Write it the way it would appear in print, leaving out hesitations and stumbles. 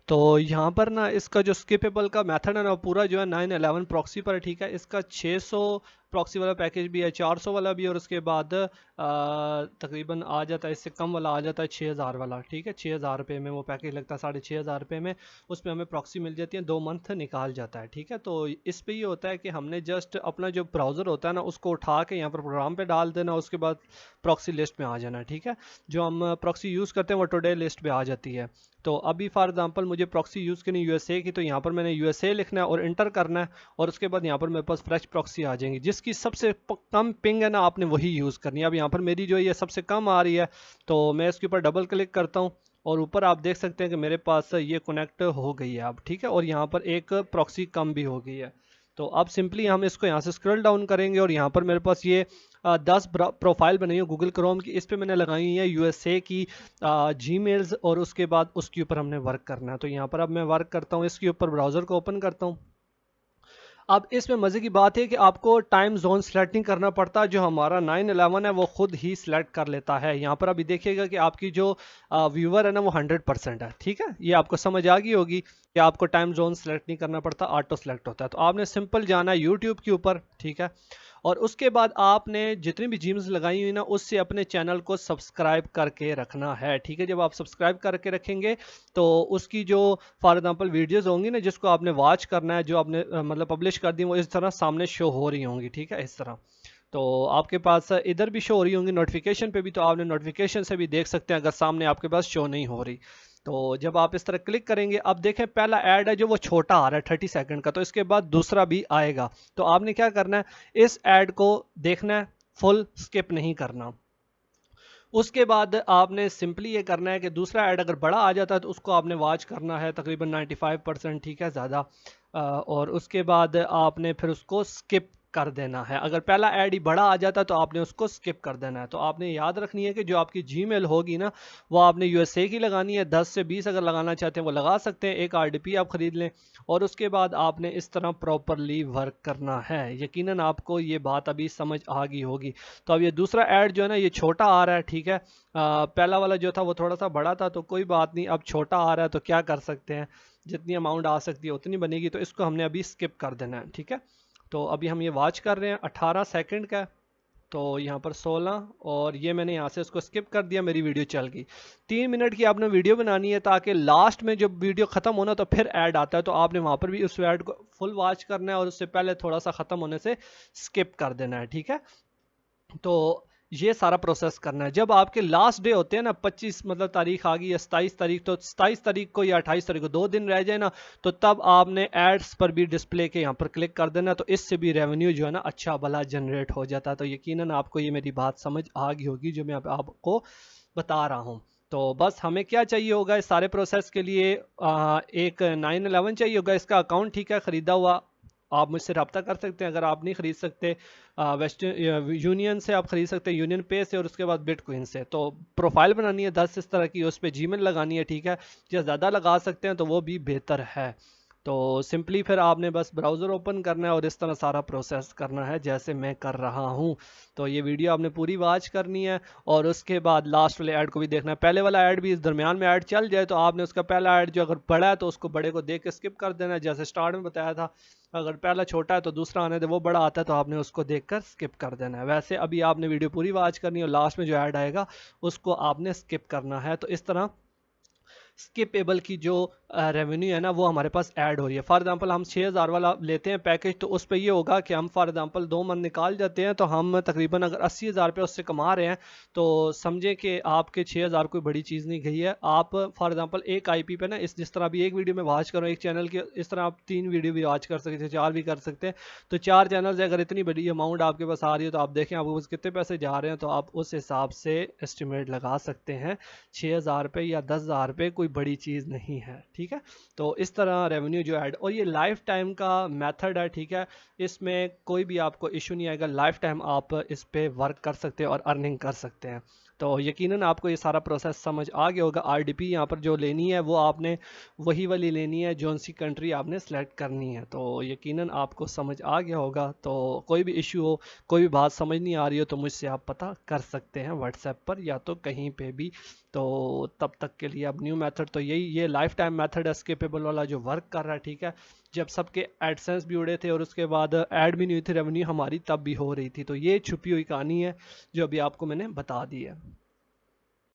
तो यहाँ पर ना इसका जो स्किपेबल का मेथड है ना पूरा जो है 911 प्रॉक्सी पर है, ठीक है। इसका 600 प्रॉक्सी वाला पैकेज भी है, 400 वाला भी है, और उसके बाद तकरीबन आ जाता है, इससे कम वाला आ जाता है 6000 वाला, ठीक है। 6000 रुपये में वो पैकेज लगता है, 6500 रुपये में उसमें हमें प्रॉक्सी मिल जाती है, 2 मंथ निकाल जाता है, ठीक है। तो इस पे ये होता है कि हमने जस्ट अपना जो ब्राउज़र होता है ना उसको उठा के यहाँ पर प्रोग्राम पे डाल देना, उसके बाद प्रॉक्सी लिस्ट में आ जाना है, ठीक है। जो हम प्रॉक्सी यूज़ करते हैं वो टुडे लिस्ट पे आ जाती है। तो अभी फॉर एग्जांपल मुझे प्रॉक्सी यूज़ करनी यूएसए की, तो यहाँ पर मैंने यूएसए लिखना है और इंटर करना है, और उसके बाद यहाँ पर मेरे पास फ्रेश प्रॉक्सी आ जाएंगी, जिसकी सबसे कम पिंग है ना आपने वही यूज़ करनी है। अब यहाँ पर मेरी जो ये सबसे कम आ रही है, तो मैं इसके ऊपर डबल क्लिक करता हूँ और ऊपर आप देख सकते हैं कि मेरे पास ये कनेक्ट हो गई है अब, ठीक है। और यहाँ पर एक प्रॉक्सी कम भी हो गई है। तो अब सिंपली हम इसको यहाँ से स्क्रॉल डाउन करेंगे और यहाँ पर मेरे पास ये 10 प्रोफाइल बनी है गूगल क्रोम की, इस पे मैंने लगाई हुई है यूएसए की जीमेल्स, और उसके बाद उसके ऊपर हमने वर्क करना है। तो यहाँ पर अब मैं वर्क करता हूँ, इसके ऊपर ब्राउज़र को ओपन करता हूँ। अब इसमें मज़े की बात है कि आपको टाइम जोन सेलेक्ट नहीं करना पड़ता, जो हमारा 911 है वो खुद ही सिलेक्ट कर लेता है। यहाँ पर अभी देखिएगा कि आपकी जो व्यूवर है ना वो 100% है, ठीक है। ये आपको समझ आ गई होगी कि आपको टाइम जोन सेलेक्ट नहीं करना पड़ता, ऑटो सेलेक्ट होता है। तो आपने सिंपल जाना है यूट्यूब के ऊपर, ठीक है। और उसके बाद आपने जितनी भी जीम्स लगाई हुई ना उससे अपने चैनल को सब्सक्राइब करके रखना है, ठीक है। जब आप सब्सक्राइब करके रखेंगे तो उसकी जो फॉर एग्जांपल वीडियोस होंगी ना जिसको आपने वॉच करना है, जो आपने मतलब पब्लिश कर दी, वो इस तरह सामने शो हो रही होंगी, ठीक है, इस तरह। तो आपके पास इधर भी शो हो रही होंगी नोटिफिकेशन पे भी, तो आपने नोटिफिकेशन से भी देख सकते हैं अगर सामने आपके पास शो नहीं हो रही। तो जब आप इस तरह क्लिक करेंगे, अब देखें पहला ऐड है जो वो छोटा आ रहा है 30 सेकंड का, तो इसके बाद दूसरा भी आएगा। तो आपने क्या करना है, इस ऐड को देखना है, फुल स्किप नहीं करना। उसके बाद आपने सिंपली ये करना है कि दूसरा ऐड अगर बड़ा आ जाता है तो उसको आपने वॉच करना है तकरीबन 95%, ठीक है, ज़्यादा। और उसके बाद आपने फिर उसको स्किप कर देना है। अगर पहला ऐड ही बड़ा आ जाता है तो आपने उसको स्किप कर देना है। तो आपने याद रखनी है कि जो आपकी जीमेल होगी ना वो आपने यूएसए की लगानी है, 10 से 20 अगर लगाना चाहते हैं वो लगा सकते हैं, एक आरडीपी आप ख़रीद लें। और उसके बाद आपने इस तरह प्रॉपरली वर्क करना है। यकीनन आपको ये बात अभी समझ आ गई होगी। तो अब ये दूसरा ऐड जो है ना ये छोटा आ रहा है, ठीक है। पहला वाला जो था वो थोड़ा सा बड़ा था, तो कोई बात नहीं, अब छोटा आ रहा है तो क्या कर सकते हैं, जितनी अमाउंट आ सकती है उतनी बनेगी, तो इसको हमने अभी स्किप कर देना है, ठीक है। तो अभी हम ये वॉच कर रहे हैं, 18 सेकंड का है, तो यहाँ पर 16, और ये मैंने यहाँ से इसको स्किप कर दिया, मेरी वीडियो चल गई। 3 मिनट की आपने वीडियो बनानी है ताकि लास्ट में जब वीडियो ख़त्म होना तो फिर ऐड आता है, तो आपने वहाँ पर भी उस ऐड को फुल वॉच करना है और उससे पहले थोड़ा सा ख़त्म होने से स्किप कर देना है, ठीक है। तो ये सारा प्रोसेस करना है। जब आपके लास्ट डे होते हैं ना, 25 मतलब तारीख आ गई या 27 तारीख, तो 27 तारीख को या 28 तारीख को 2 दिन रह जाए ना, तो तब आपने एड्स पर भी डिस्प्ले के यहाँ पर क्लिक कर देना, तो इससे भी रेवेन्यू जो है ना अच्छा भला जनरेट हो जाता है। तो यकीनन आपको ये मेरी बात समझ आ गई होगी जो मैं आपको बता रहा हूँ। तो बस हमें क्या चाहिए होगा इस सारे प्रोसेस के लिए, एक 911 चाहिए होगा, इसका अकाउंट, ठीक है, ख़रीदा हुआ। आप मुझसे रब्ता कर सकते हैं अगर आप नहीं ख़रीद सकते, वेस्टर्न यूनियन से आप ख़रीद सकते हैं, यूनियन पे से, और उसके बाद बिटकॉइन से। तो प्रोफाइल बनानी है 10 इस तरह की, उस पर जीमेल लगानी है, ठीक है। या ज़्यादा लगा सकते हैं तो वो भी बेहतर है। तो सिंपली फिर आपने बस ब्राउज़र ओपन करना है और इस तरह सारा प्रोसेस करना है जैसे मैं कर रहा हूँ। तो ये वीडियो आपने पूरी वॉच करनी है और उसके बाद लास्ट वाले ऐड को भी देखना है। पहले वाला ऐड भी इस दरमियान में ऐड चल जाए तो आपने उसका पहला ऐड जो अगर बड़ा है तो उसको बड़े को देख के स्किप कर देना है, जैसे स्टार्ट में बताया था। अगर पहला छोटा है तो दूसरा आने दे, वो बड़ा आता है तो आपने उसको देखकर स्किप कर देना है। वैसे अभी आपने वीडियो पूरी वॉच करनी है और लास्ट में जो ऐड आएगा उसको आपने स्किप करना है। तो इस तरह स्किपेबल की जो रेवेन्यू है ना वो हमारे पास ऐड हो रही है। फॉर एग्जांपल हम 6000 वाला लेते हैं पैकेज, तो उस पर ये होगा कि हम फॉर एग्जांपल 2 मंथ निकाल जाते हैं, तो हम तकरीबन अगर 80,000 रुपये उससे कमा रहे हैं, तो समझें कि आपके 6000 कोई बड़ी चीज़ नहीं गई है। आप फॉर एग्जांपल एक आईपी पे ना, इस जिस तरह अभी एक वीडियो में वॉच करो एक चैनल के, इस तरह आप 3 वीडियो भी वॉच कर सकते हैं, 4 भी कर सकते हैं। तो 4 चैनल से अगर इतनी बड़ी अमाउंट आपके पास आ रही है तो आप देखें आपके पास कितने पैसे जा रहे हैं, तो आप उस हिसाब से एस्टिमेट लगा सकते हैं। 6000 रुपये या 10,000 रुपये कोई बड़ी चीज़ नहीं है, ठीक है। तो इस तरह रेवेन्यू जो ऐड, और ये लाइफ टाइम का मेथड है, ठीक है। इसमें कोई भी आपको इशू नहीं आएगा, लाइफ टाइम आप इस पे वर्क कर सकते हैं और अर्निंग कर सकते हैं। तो यकीनन आपको ये सारा प्रोसेस समझ आ गया होगा। आरडीपी यहाँ पर जो लेनी है वो आपने वही वाली लेनी है, जोन सी कंट्री आपने सेलेक्ट करनी है। तो यकीनन आपको समझ आ गया होगा। तो कोई भी इशू हो, कोई भी बात समझ नहीं आ रही हो, तो मुझसे आप पता कर सकते हैं व्हाट्सएप पर या तो कहीं पे भी। तो तब तक के लिए अब न्यू मेथड तो यही, ये लाइफ टाइम मेथड है स्किपेबल वाला जो वर्क कर रहा है, ठीक है। जब सबके एडसेंस भी उड़े थे और उसके बाद ऐड भी नहीं हुई थी रेवेन्यू हमारी, तब भी हो रही थी। तो ये छुपी हुई कहानी है जो अभी आपको मैंने बता दी है।